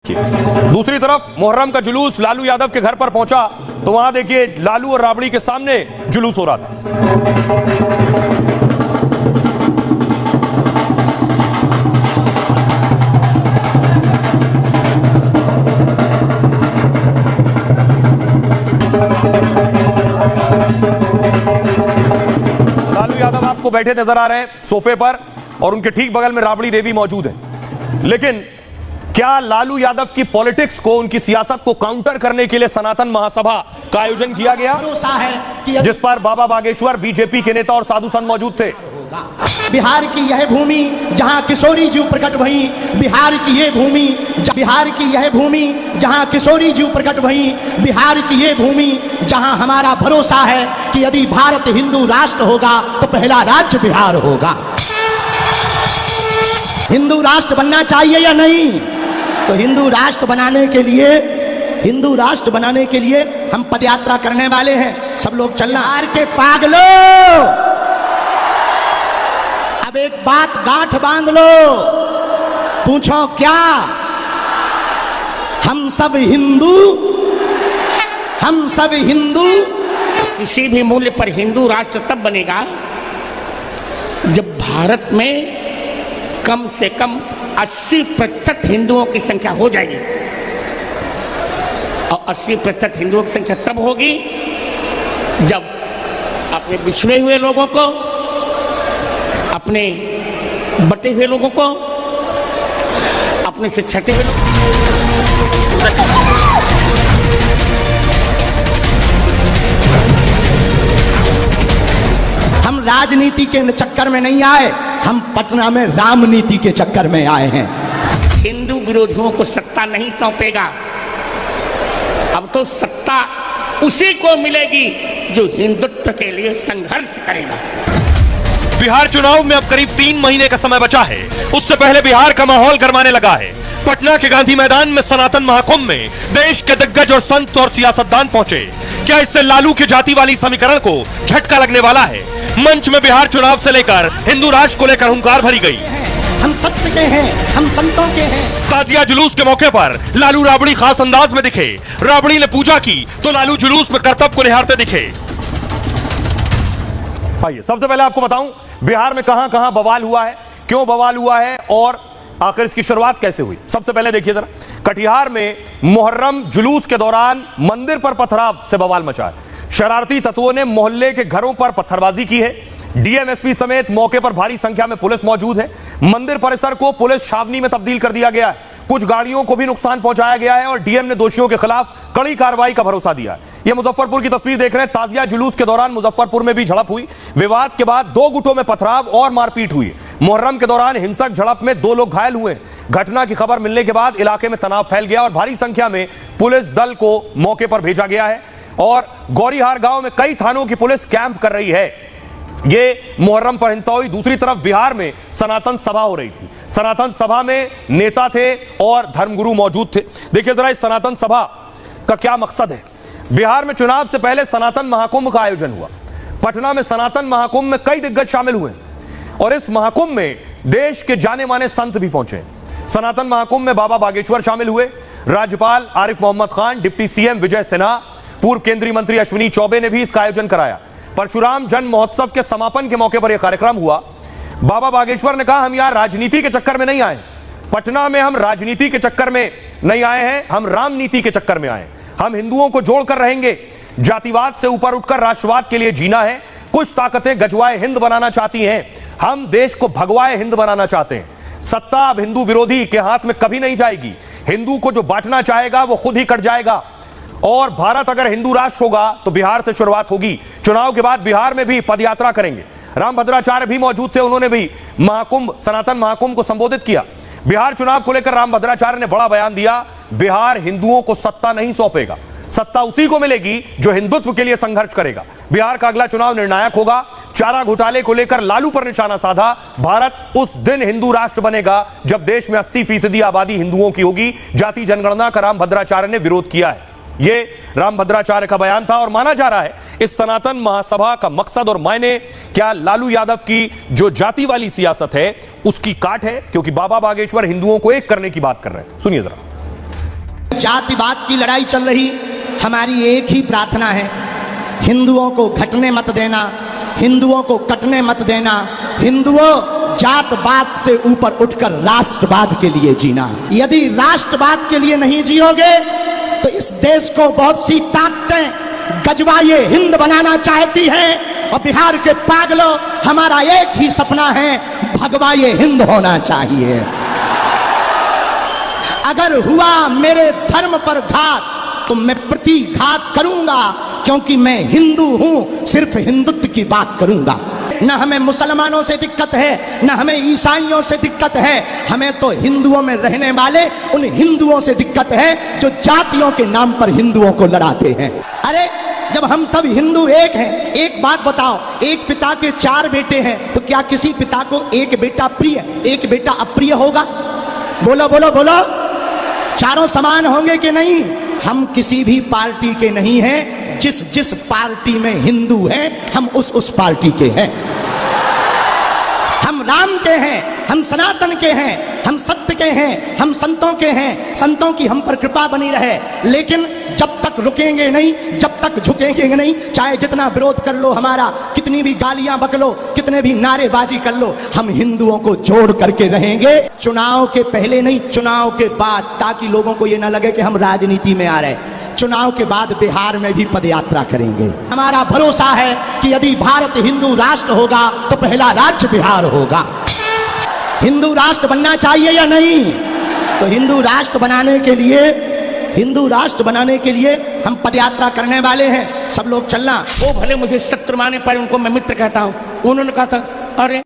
दूसरी तरफ मुहर्रम का जुलूस लालू यादव के घर पर पहुंचा तो वहां देखिए लालू और राबड़ी के सामने जुलूस हो रहा था। लालू यादव आपको बैठे नजर आ रहे हैं सोफे पर और उनके ठीक बगल में राबड़ी देवी मौजूद है। लेकिन क्या लालू यादव की पॉलिटिक्स को, उनकी सियासत को काउंटर करने के लिए सनातन महासभा का आयोजन किया गया, जिस पर बाबा बागेश्वर, बीजेपी के नेता और साधु संत मौजूद थे। बिहार की यह भूमि जहां किशोरी जी प्रकट भई, बिहार की यह भूमि जहां किशोरी जी प्रकट भई, बिहार की यह भूमि जहां हमारा भरोसा है कि यदि भारत हिंदू राष्ट्र होगा तो पहला राज्य बिहार होगा। हिंदू राष्ट्र बनना चाहिए या नहीं? तो हिंदू राष्ट्र बनाने के लिए हम पदयात्रा करने वाले हैं। सब लोग चलना। बिहार के पागलों, अब एक बात गांठ बांध लो, पूछो क्या हम सब हिंदू किसी भी मूल्य पर हिंदू राष्ट्र तब बनेगा जब भारत में कम से कम 80% हिंदुओं की संख्या हो जाएगी। और 80% हिंदुओं की संख्या तब होगी जब अपने पिछड़े हुए लोगों को, अपने बटे हुए लोगों को, अपने से छटे हुए लोगों हम राजनीति के चक्कर में नहीं आए, हम पटना में रामनीति के चक्कर में आए हैं। हिंदू विरोधियों को सत्ता नहीं सौंपेगा। अब तो सत्ता उसी को मिलेगी जो हिंदुत्व के लिए संघर्ष करेगा। बिहार चुनाव में अब करीब 3 महीने का समय बचा है। उससे पहले बिहार का माहौल गरमाने लगा है। पटना के गांधी मैदान में सनातन महाकुंभ में देश के दिग्गज और संत और सियासतदान पहुंचे। क्या इससे लालू के जाति वाली समीकरण को झटका लगने वाला है? मंच में बिहार चुनाव से लेकर हिंदू राष्ट्र को लेकर हुंकार भरी गई। हम सत्य के हैं, हम संतों के हैं। ताजिया जुलूस के मौके पर लालू राबड़ी खास अंदाज में दिखे। राबड़ी ने पूजा की तो लालू जुलूस में कर्तव्य को निहारते दिखे। आइए सबसे पहले आपको बताऊं बिहार में कहां कहां बवाल हुआ है, क्यों बवाल हुआ है और आखिर इसकी शुरुआत कैसे हुई। सबसे पहले देखिए जरा, कटिहार में मुहर्रम जुलूस के दौरान मंदिर पर पथराव से बवाल मचा है। शरारती तत्वों ने मोहल्ले के घरों पर पत्थरबाजी की है। डीएमएसपी समेत मौके पर भारी संख्या में पुलिस मौजूद है। मंदिर परिसर को पुलिस छावनी में तब्दील कर दिया गया है। कुछ गाड़ियों को भी नुकसान पहुंचाया गया है और डीएम ने दोषियों के खिलाफ कड़ी कार्रवाई का भरोसा दिया है। यह मुजफ्फरपुर की तस्वीर देख रहे हैं। ताजिया जुलूस के दौरान मुजफ्फरपुर में भी झड़प हुई। विवाद के बाद 2 गुटों में पथराव और मारपीट हुई। मुहर्रम के दौरान हिंसक झड़प में 2 लोग घायल हुए। घटना की खबर मिलने के बाद इलाके में तनाव फैल गया और भारी संख्या में पुलिस दल को मौके पर भेजा गया है और गौरीहार गांव में कई थानों की पुलिस कैंप कर रही है। ये मुहर्रम पर हिंसा हुई। दूसरी तरफ बिहार में सनातन सभा हो रही थी। सनातन सभा में नेता थे और धर्मगुरु मौजूद थे। देखिए जरा इस सनातन सभा का क्या मकसद है। बिहार में चुनाव से पहले सनातन महाकुंभ का आयोजन हुआ। पटना में सनातन महाकुंभ में कई दिग्गज शामिल हुए और इस महाकुंभ में देश के जाने माने संत भी पहुंचे। सनातन महाकुंभ में बाबा बागेश्वर शामिल हुए। राज्यपाल आरिफ मोहम्मद खान, डिप्टी सीएम विजय सिन्हा, पूर्व केंद्रीय मंत्री अश्विनी चौबे ने भी इसका आयोजन कराया। परशुराम जन्म महोत्सव के समापन के मौके पर यह कार्यक्रम हुआ। बाबा बागेश्वर ने कहा, हम यहां राजनीति के चक्कर में नहीं आए। पटना में हम राजनीति के चक्कर में नहीं आए हैं, हम रामनीति के चक्कर में आए। हम हिंदुओं को जोड़कर रहेंगे। जातिवाद से ऊपर उठकर राष्ट्रवाद के लिए जीना है। कुछ ताकतें गजवाए हिंद बनाना चाहती हैं, हम देश को भगवाए हिंद बनाना चाहते हैं। सत्ता अब हिंदू विरोधी के हाथ में कभी नहीं जाएगी। हिंदू को जो बांटना चाहेगा वो खुद ही कट जाएगा और भारत अगर हिंदू राष्ट्र होगा तो बिहार से शुरुआत होगी। चुनाव के बाद बिहार में भी पदयात्रा करेंगे। रामभद्राचार्य भी मौजूद थे, उन्होंने भी महाकुंभ, सनातन महाकुंभ को संबोधित किया। बिहार चुनाव को लेकर रामभद्राचार्य ने बड़ा बयान दिया। बिहार हिंदुओं को सत्ता नहीं सौंपेगा, सत्ता उसी को मिलेगी जो हिंदुत्व के लिए संघर्ष करेगा। बिहार का अगला चुनाव निर्णायक होगा। चारा घोटाले को लेकर लालू पर निशाना साधा। भारत उस दिन हिंदू राष्ट्र बनेगा जब देश में 80% आबादी हिंदुओं की होगी। जाति जनगणना का रामभद्राचार्य ने विरोध किया है। ये रामभद्राचार्य का बयान था और माना जा रहा है इस सनातन महासभा का मकसद और मायने क्या लालू यादव की जो जाति वाली सियासत है उसकी काट है, क्योंकि बाबा बागेश्वर हिंदुओं को एक करने की बात कर रहे हैं। सुनिए जरा। जातिवाद की लड़ाई चल रही, हमारी एक ही प्रार्थना है, हिंदुओं को घटने मत देना, हिंदुओं को कटने मत देना। हिंदुओं, जातवाद से ऊपर उठकर राष्ट्रवाद के लिए जीना। यदि राष्ट्रवाद के लिए नहीं जियोगे तो इस देश को बहुत सी ताकतें गजवाए हिंद बनाना चाहती हैं, और बिहार के पागलों, हमारा एक ही सपना है, भगवाए हिंद होना चाहिए। अगर हुआ मेरे धर्म पर घात तो मैं प्रतिघात करूंगा, क्योंकि मैं हिंदू हूं, सिर्फ हिंदुत्व की बात करूंगा। न हमें मुसलमानों से दिक्कत है, न हमें ईसाइयों से दिक्कत है, हमें तो हिंदुओं में रहने वाले उन हिंदुओं से दिक्कत है जो जातियों के नाम पर हिंदुओं को लड़ाते हैं। अरे जब हम सब हिंदू एक हैं, एक बात बताओ, एक पिता के 4 बेटे हैं, तो क्या किसी पिता को एक बेटा प्रिय, एक बेटा अप्रिय होगा? बोलो बोलो बोलो, चारों समान होंगे कि नहीं? हम किसी भी पार्टी के नहीं हैं, जिस जिस पार्टी में हिंदू हैं हम उस पार्टी के हैं। हम राम के हैं, हम सनातन के हैं, हम सत्य के हैं, हम संतों के हैं, संतों की हम पर कृपा बनी रहे। लेकिन जब तक रुकेंगे नहीं, जब तक झुकेंगे नहीं, चाहे जितना विरोध कर लो हमारा, कितनी भी गालियां बक लो, कितने भी नारेबाजी कर लो, हम हिंदुओं को जोड़ करके रहेंगे। चुनाव के पहले नहीं, चुनाव के बाद, ताकि लोगों को ये ना लगे कि हम राजनीति में आ रहे। चुनाव के बाद बिहार में भी पदयात्रा करेंगे। हमारा भरोसा है कि यदि भारत हिंदू राष्ट्र होगा तो पहला राज्य बिहार होगा। हिंदू राष्ट्र बनना चाहिए या नहीं? तो हिंदू राष्ट्र बनाने के लिए हम पदयात्रा करने वाले हैं। सब लोग चलना। वो भले मुझे शत्रु माने पर उनको मैं मित्र कहता हूं। उन्होंने कहा था, अरे